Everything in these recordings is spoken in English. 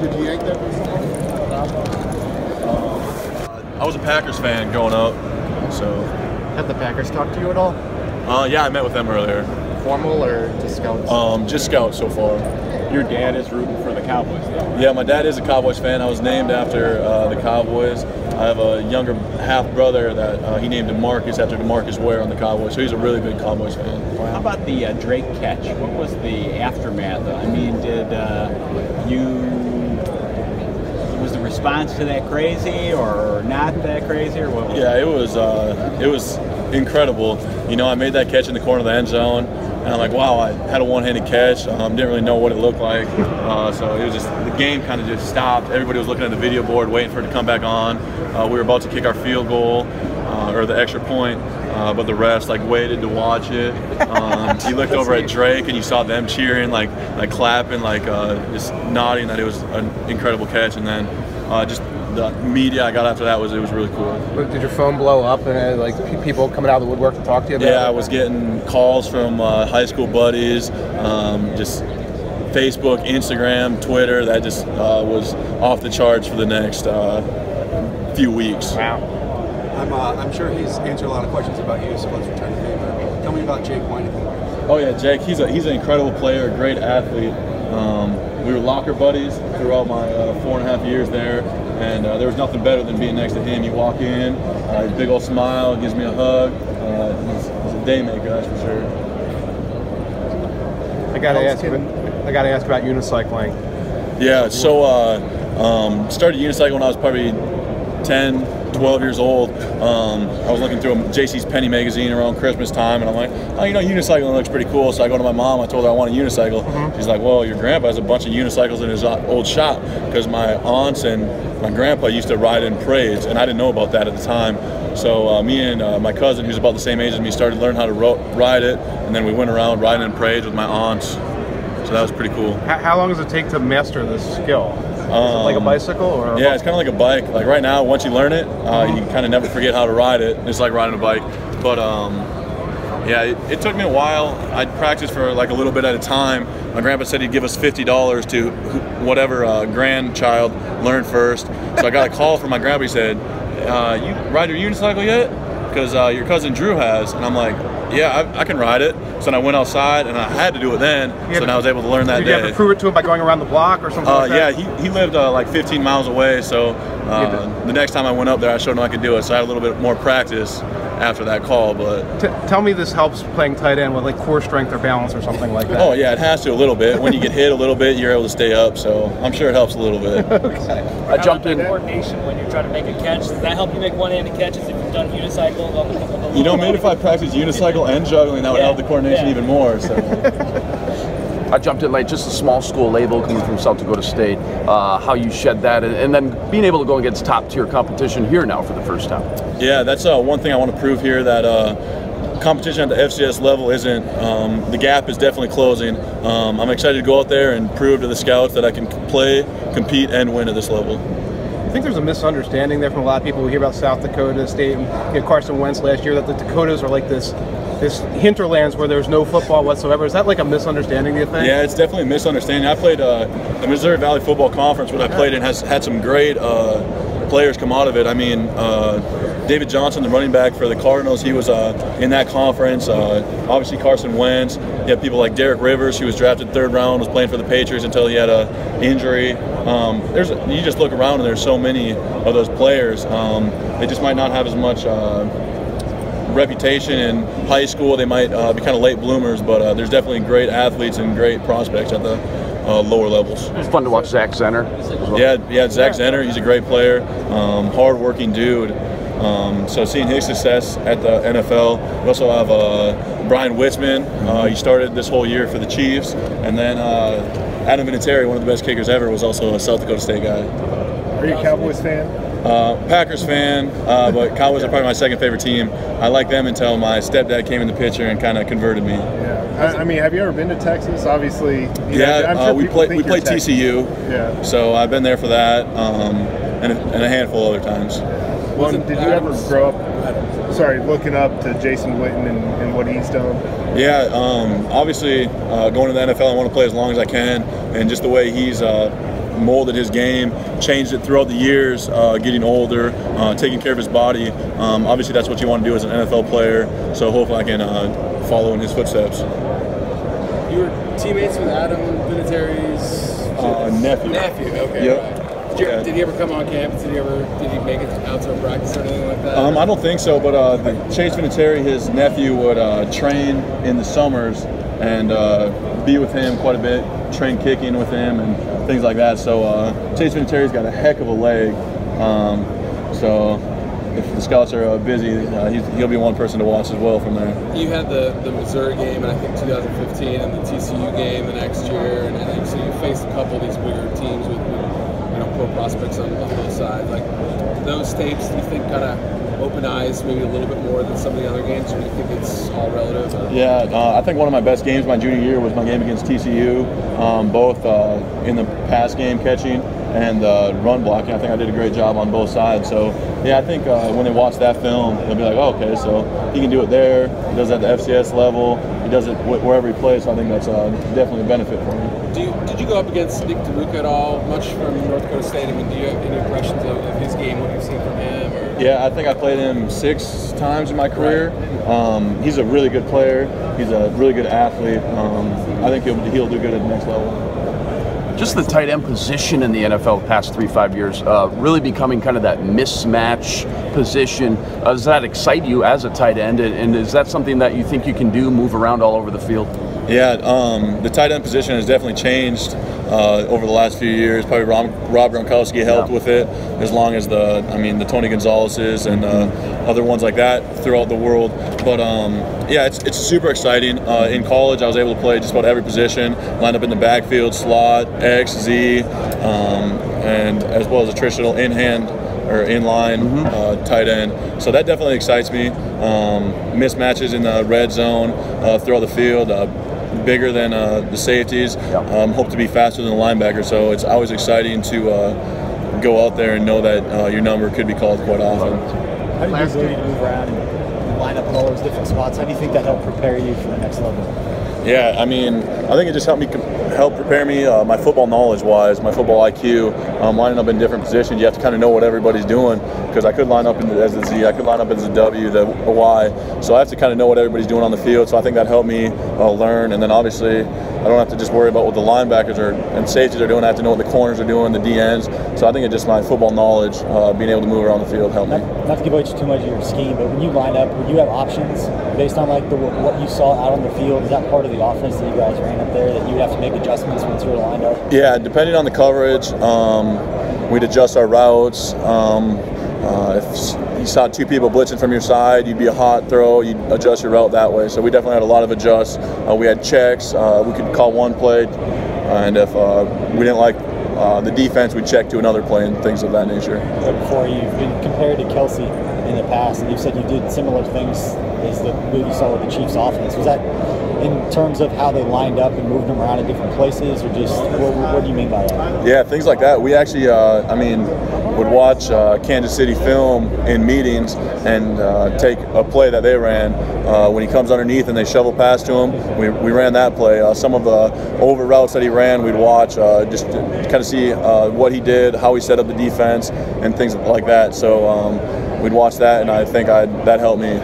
Did you yank that? I was a Packers fan growing up, so. Have the Packers talked to you at all? Yeah, I met with them earlier. Formal or just scouts? Just scouts so far. Your dad is rooting for the Cowboys, though. Yeah, my dad is a Cowboys fan. I was named after the Cowboys. I have a younger half brother that he named Marcus after DeMarcus Ware on the Cowboys, so he's a really big Cowboys fan. How about the Drake catch? What was the aftermath? I mean, was the response to that crazy or not that crazy, or what was Yeah, it was incredible. You know, I made that catch in the corner of the end zone, and I'm like, wow, I had a one-handed catch. Didn't really know what it looked like, so it was just, the game kind of just stopped. Everybody was looking at the video board, waiting for it to come back on. We were about to kick our field goal, or the extra point, but the refs waited to watch it. He looked over at Drake, and you saw them cheering, like clapping, just nodding that it was an incredible catch. And then just the media I got after that it was really cool. Did your phone blow up and people coming out of the woodwork to talk to you about it? Yeah, I was getting calls from high school buddies, just Facebook, Instagram, Twitter. That just was off the charts for the next few weeks. Wow. I'm sure he's answered a lot of questions about you, so let's return to him. Tell me about Jake Whitman. Oh yeah, Jake. He's an incredible player, a great athlete. We were locker buddies throughout my 4.5 years there, and there was nothing better than being next to him. You walk in, big old smile, gives me a hug. He's a day maker, that's for sure. I gotta ask about unicycling. Yeah, so started unicycling when I was probably 10, 12 years old. I was looking through a JC's Penny magazine around Christmas time, and I'm like, oh, you know, unicycling looks pretty cool. So I go to my mom, I told her I want a unicycle. She's like, well, your grandpa has a bunch of unicycles in his old shop, because my aunts and my grandpa used to ride in parades, and I didn't know about that at the time. So me and my cousin, who's about the same age as me, started learning how to ride it, and then we went around riding in parades with my aunts. So that was pretty cool. How long does it take to master this skill? Is it like a bicycle? Or yeah, it's kind of like a bike. Like right now, once you learn it, you kind of never forget how to ride it. It's like riding a bike. But yeah, it took me a while. I'd practice for like a little bit at a time. My grandpa said he'd give us $50 to whatever grandchild learned first. So I got a call from my grandpa. He said, you ride your unicycle yet? Because your cousin Drew has. And I'm like, yeah, I can ride it. So then I went outside, and I had to do it then, so then I was able to learn that day. Did you have to prove it to him by going around the block or something like that? Yeah, he lived like 15 miles away, so the next time I went up there, I showed him I could do it. So I had a little bit more practice after that call. But tell me this helps playing tight end with like core strength or balance or something like that. Oh yeah, it has to a little bit. When you get hit a little bit, you're able to stay up, so I'm sure it helps a little bit. Okay. I jumped in. Coordination when you're trying to make a catch, does that help you make one-handed catches if you've done unicycle? You know, maybe if I practice unicycle and juggling, that would help the coordination even more. So. I jumped in late, just a small school label coming from South Dakota State, how you shed that, and then being able to go against top-tier competition here now for the first time. Yeah, that's one thing I want to prove here, that competition at the FCS level isn't, the gap is definitely closing. I'm excited to go out there and prove to the scouts that I can play, compete, and win at this level. I think there's a misunderstanding there from a lot of people who hear about South Dakota State and Carson Wentz last year, that the Dakotas are like this hinterlands where there's no football whatsoever. Is that like a misunderstanding, do you think? Yeah, it's definitely a misunderstanding. I played the Missouri Valley Football Conference, what I played in, has had some great players come out of it. I mean, David Johnson, the running back for the Cardinals, he was in that conference. Obviously Carson Wentz. You have people like Derek Rivers, who was drafted 3rd round, was playing for the Patriots until he had an injury. You just look around and there's so many of those players. They just might not have as much reputation in high school. They might be kind of late bloomers, but there's definitely great athletes and great prospects at the lower levels. It's fun to watch Zach Zenner. Yeah, Zach Zenner, he's a great player, hard-working dude. So seeing his success at the NFL. We also have Brian Whitman. He started this whole year for the Chiefs. And then Adam Vinatieri, one of the best kickers ever, was also a South Dakota State guy. Are you a Cowboys fan? Packers fan, but Cowboys are probably my second favorite team. I liked them until my stepdad came in the picture and kind of converted me. Yeah, I mean, have you ever been to Texas? Obviously, I'm sure we played TCU. Yeah. So I've been there for that, and a handful of other times. Well, did you ever grow up, looking up to Jason Whitman and what he's done? Yeah, obviously going to the NFL, I want to play as long as I can, and just the way he's molded his game, changed it throughout the years, getting older, taking care of his body. Obviously, that's what you want to do as an NFL player. So hopefully, I can follow in his footsteps. You were teammates with Adam Vinatieri's nephew. Okay. Yep. Right. Did he ever come on campus? Did he make it out to a practice or anything like that? I don't think so, but Chase Vinatieri, his nephew, would train in the summers and be with him quite a bit, train kicking with him and things like that. So Chase Vinatieri's got a heck of a leg. So if the scouts are busy, he'll be one person to watch as well from there. You had the Missouri game, and I think 2015, and the TCU game the next year, and so you faced a couple of these bigger teams with pro prospects on both sides. Like those tapes, do you think kind of open eyes maybe a little bit more than some of the other games, or do you think it's all relative? Yeah, I think one of my best games my junior year was my game against TCU, both in the pass game catching and run blocking. I think I did a great job on both sides. So yeah, I think when they watch that film, they'll be like, oh, okay, so he can do it there, he does it at the FCS level, he does it wherever he plays. So I think that's definitely a benefit for him. Did you go up against Nick DeLuca at all, much from North Dakota State? I mean, do you have any impressions of his game, what you've seen from him? Or? Yeah, I think I played him 6 times in my career. He's a really good player. He's a really good athlete. I think he'll do good at the next level. Just the tight end position in the NFL the past 3-5 years, really becoming kind of that mismatch position. Does that excite you as a tight end, and is that something that you think you can do, move around all over the field? Yeah, the tight end position has definitely changed over the last few years. Probably Rob Gronkowski helped with it, as long as the Tony Gonzalez's and other ones like that throughout the world. But yeah, it's super exciting. In college, I was able to play just about every position, line up in the backfield, slot, X, Z, and as well as a traditional in-hand or in-line tight end. So that definitely excites me. Mismatches in the red zone throughout the field. Bigger than the safeties, hope to be faster than the linebacker. So it's always exciting to go out there and know that your number could be called quite often. How do you ability to move around and line up in all those different spots? How do you think that helped prepare you for the next level? Yeah, I think it just helped prepare me, my football knowledge-wise, my football IQ, lining up in different positions. You have to kind of know what everybody's doing, because I could line up as a Z, I could line up as a W, the Y. So I have to kind of know what everybody's doing on the field. So I think that helped me learn. And then obviously, I don't have to just worry about what the linebackers and safeties are doing. I have to know what the corners are doing, the DNs. So I think it's just my football knowledge, being able to move around the field helped me. Not to give away too much of your scheme, but when you line up, would you have options based on like what you saw out on the field? Is that part of the offense that you guys ran up there that you would have to make adjustments once you were lined up? Yeah, depending on the coverage, we'd adjust our routes. If you saw 2 people blitzing from your side, you'd be a hot throw, you'd adjust your route that way. So we definitely had a lot of adjusts. We had checks, we could call one play, and if we didn't like the defense, we'd check to another play and things of that nature. Before, you've been compared to Kelsey in the past, and you said you did similar things as the move you saw with the Chiefs offense. Was that in terms of how they lined up and moved them around in different places, or just what do you mean by that? Yeah, things like that. We actually, would watch Kansas City film in meetings and take a play that they ran. When he comes underneath and they shovel past to him, we ran that play. Some of the over routes that he ran, we'd watch just to kind of see what he did, how he set up the defense, and things like that. So we'd watch that, and I think that helped me.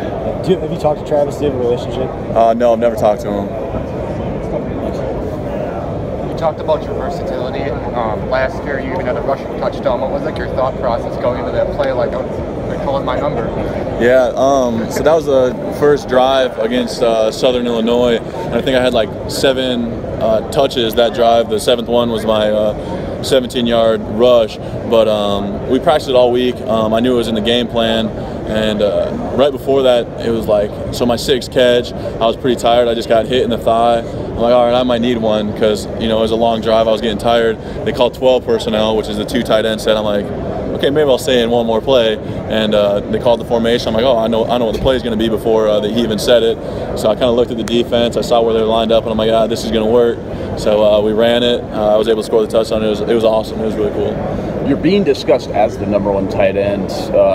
Have you talked to Travis? Do you have a relationship? No, I've never talked to him. You talked about your versatility. Last year, you even had a rushing touchdown. What was like your thought process going into that play? Like, they're calling my number. Yeah, so that was the first drive against Southern Illinois, and I think I had like 7 touches that drive. The 7th one was my 17-yard rush, but we practiced it all week. I knew it was in the game plan, and right before that, it was like, so my 6th catch, I was pretty tired. I just got hit in the thigh. I'm like, all right, I might need one, because it was a long drive. I was getting tired. They called 12 personnel, which is the 2 tight end set. I'm like, okay, maybe I'll stay in one more play. And they called the formation. I'm like, oh, I know what the play is going to be before he even said it. So I kind of looked at the defense. I saw where they were lined up, and I'm like, this is going to work. So we ran it. I was able to score the touchdown. It was awesome. It was really cool. You're being discussed as the #1 tight end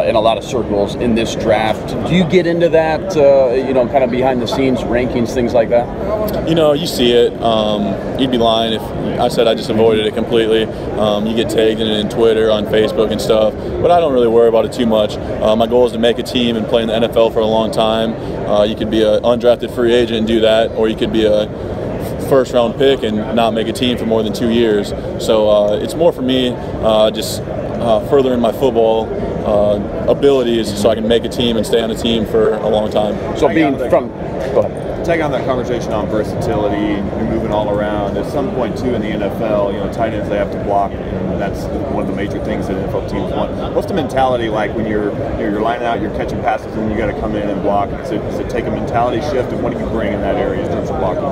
in a lot of circles in this draft. Do you get into that, kind of behind the scenes rankings, things like that? You see it. You'd be lying if I said I just avoided it completely. You get tagged in it in Twitter, on Facebook and stuff, but I don't really worry about it too much. My goal is to make a team and play in the NFL for a long time. You could be an undrafted free agent and do that, or you could be a first-round pick and not make a team for more than 2 years. So it's more for me just furthering my football abilities so I can make a team and stay on a team for a long time. So go ahead. Taking on that conversation on versatility, you're moving all around. At some point, too, in the NFL, tight ends, they have to block, and that's one of the major things that NFL teams want. What's the mentality like when you're lining out, you're catching passes, and you got to come in and block? Does it take a mentality shift, and what do you bring in that area in terms of blocking?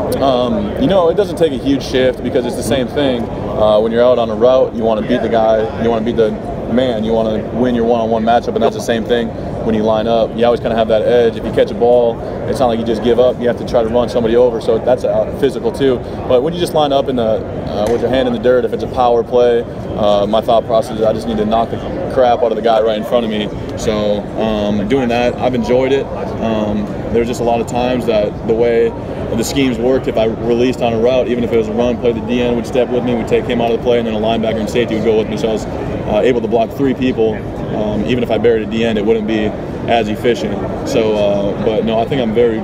It doesn't take a huge shift because it's the same thing. When you're out on a route, you want to beat the guy, you want to beat the man, you want to win your one-on-one matchup, and that's the same thing when you line up. You always kind of have that edge. If you catch a ball, it's not like you just give up. You have to try to run somebody over, so that's physical too. But when you just line up in the with your hand in the dirt, if it's a power play, my thought process is I just need to knock the crap out of the guy right in front of me. So doing that, I've enjoyed it. There's just a lot of times that the way the schemes worked, if I released on a route, even if it was a run play, the DN would step with me, would take him out of the play, and then a linebacker and safety would go with me. So I was able to block 3 people. Even if I buried a DN, it wouldn't be as efficient. So, but no, I think I'm very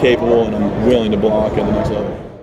capable and I'm willing to block at the next level.